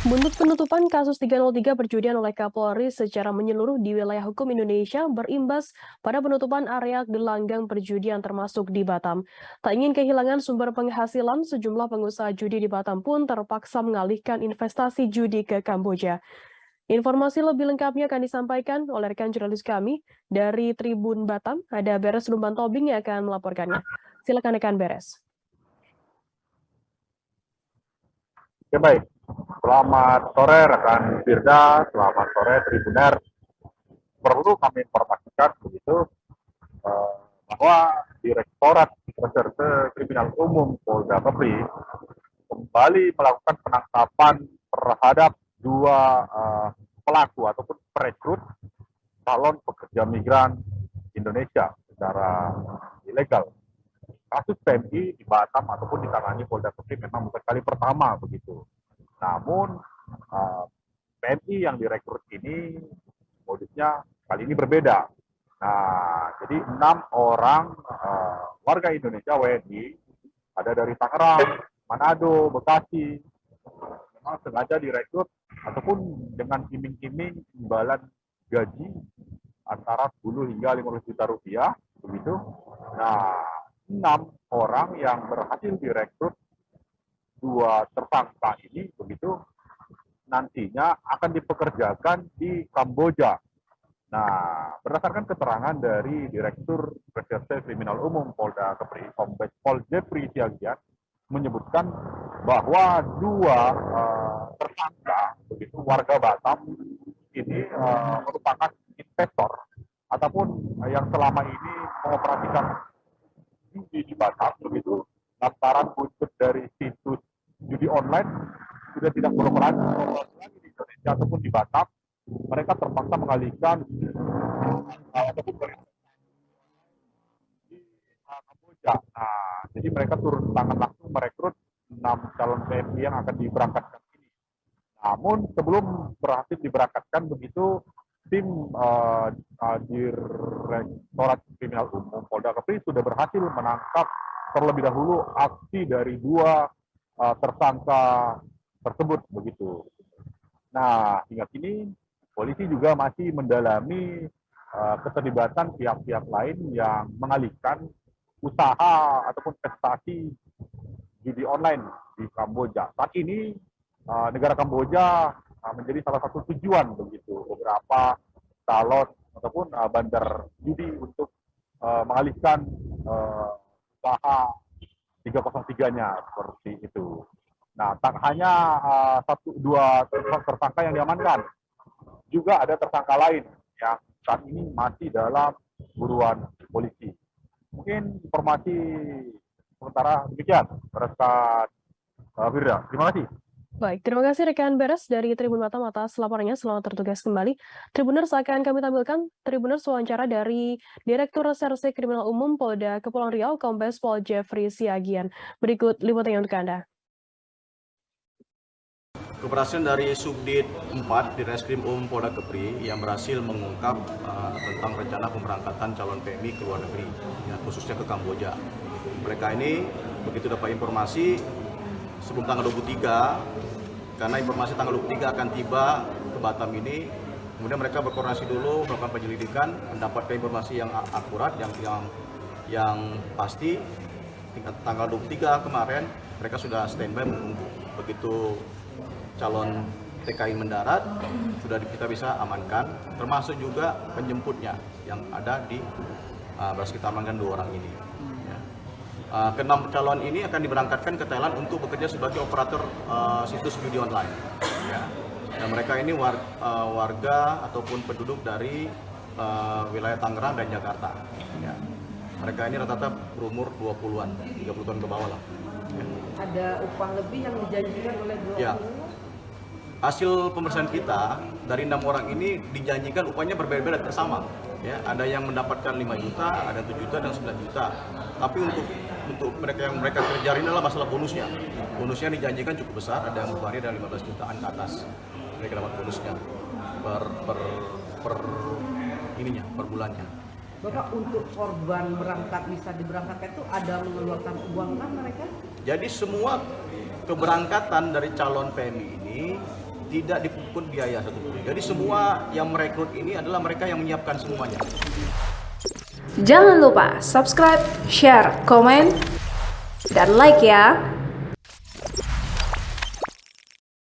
Buntut penutupan kasus 303 perjudian oleh Kapolri secara menyeluruh di wilayah hukum Indonesia berimbas pada penutupan area gelanggang perjudian termasuk di Batam. Tak ingin kehilangan sumber penghasilan, sejumlah pengusaha judi di Batam pun terpaksa mengalihkan investasi judi ke Kamboja. Informasi lebih lengkapnya akan disampaikan oleh rekan jurnalis kami dari Tribun Batam. Ada Beres Lumban Tobing yang akan melaporkannya. Silakan rekan Beres. Ya baik, selamat sore rekan Firda, selamat sore Tribuner. Perlu kami informasikan begitu eh, bahwa Direktorat Reserse Kriminal Umum Polda Kepri kembali melakukan penangkapan terhadap dua pelaku ataupun perekrut calon pekerja migran Indonesia secara ilegal. Kasus PMI di Batam ataupun ditangani Polda Kepri memang bukan kali pertama begitu. Namun PMI yang direkrut ini modusnya kali ini berbeda. Nah, jadi 6 orang warga Indonesia WNI ada dari Tangerang, Manado, Bekasi, memang sengaja direkrut ataupun dengan iming-iming imbalan gaji antara 10 hingga 15 juta rupiah, begitu. Nah, 6 orang yang berhasil direkrut, 2 tersangka ini, begitu, nantinya akan dipekerjakan di Kamboja. Nah, berdasarkan keterangan dari Direktur Reserse Kriminal Umum Polda Kepri, Kombes Pol Jeffrey Siagian, menyebutkan bahwa 2 tersangka, begitu, warga Batam ini merupakan investor ataupun yang selama ini mengoperasikan judi di Batam, begitu, lantaran buntut dari situs judi online sudah tidak beroperasi lagi di Indonesia ataupun di Batam. Mereka terpaksa mengalihkan ataupun di Kamboja. Nah, jadi mereka turun tangan langsung merekrut 6 calon PMI yang akan diberangkatkan ini. Namun sebelum berhasil diberangkatkan, begitu, tim Direktorat Kriminal Umum Polda Kepri sudah berhasil menangkap terlebih dahulu aksi dari 2 tersangka tersebut, begitu. Nah, hingga kini polisi juga masih mendalami keterlibatan pihak-pihak lain yang mengalihkan usaha ataupun prestasi judi online di Kamboja. Saat ini negara Kamboja menjadi salah satu tujuan, begitu, beberapa calon ataupun bandar judi untuk mengalihkan usaha 303-nya seperti itu. Nah, tak hanya dua tersangka yang diamankan, juga ada tersangka lain yang saat ini masih dalam buruan polisi. Mungkin informasi sementara demikian, rekan Firda. Terima kasih. Baik, terima kasih rekan Beres dari Tribun Batam atas laporannya. Selamat bertugas kembali. Tribuners akan kami tampilkan Tribuners wawancara dari Direktur Reserse Kriminal Umum Polda Kepulauan Riau, Kombes Pol Jeffrey Siagian. Berikut liputannya untuk Anda. Keberhasilan dari Subdit 4 di Reskrim Umum Polda Kepri yang berhasil mengungkap tentang rencana pemberangkatan calon PMI ke luar negeri, ya, khususnya ke Kamboja. Mereka ini begitu dapat informasi sebelum tanggal 23, karena informasi tanggal 23 akan tiba ke Batam ini, kemudian mereka berkoordinasi dulu, melakukan penyelidikan, mendapatkan informasi yang akurat, yang pasti. Tanggal 23 kemarin mereka sudah standby menunggu. Begitu calon TKI mendarat, sudah kita bisa amankan, termasuk juga penjemputnya yang ada di berhasil kita amankan 2 orang ini. Ya. Ke-6 calon ini akan diberangkatkan ke Thailand untuk bekerja sebagai operator situs judi online. Ya. Dan mereka ini warga ataupun penduduk dari wilayah Tangerang dan Jakarta. Ya. Mereka ini rata-rata berumur 20-an, 30 tahun ke bawah lah. Ya. Ada upah lebih yang dijanjikan oleh 20? Ya. Hasil pemeriksaan kita dari 6 orang ini dijanjikan upahnya berbeda-beda, tidak sama. Ya, ada yang mendapatkan 5 juta, ada 7 juta dan 9 juta. Tapi untuk mereka yang mereka kejar ini adalah masalah bonusnya. Bonusnya dijanjikan cukup besar, ada yang bervariasi dari 15 jutaan ke atas. Mereka dapat bonusnya per bulannya. Bapak, untuk korban berangkat bisa diberangkatkan itu ada mengeluarkan uang kan mereka? Jadi semua keberangkatan dari calon PMI ini tidak dipungut biaya satupun. Jadi semua yang merekrut ini adalah mereka yang menyiapkan semuanya. Jangan lupa subscribe, share, komen, dan like ya.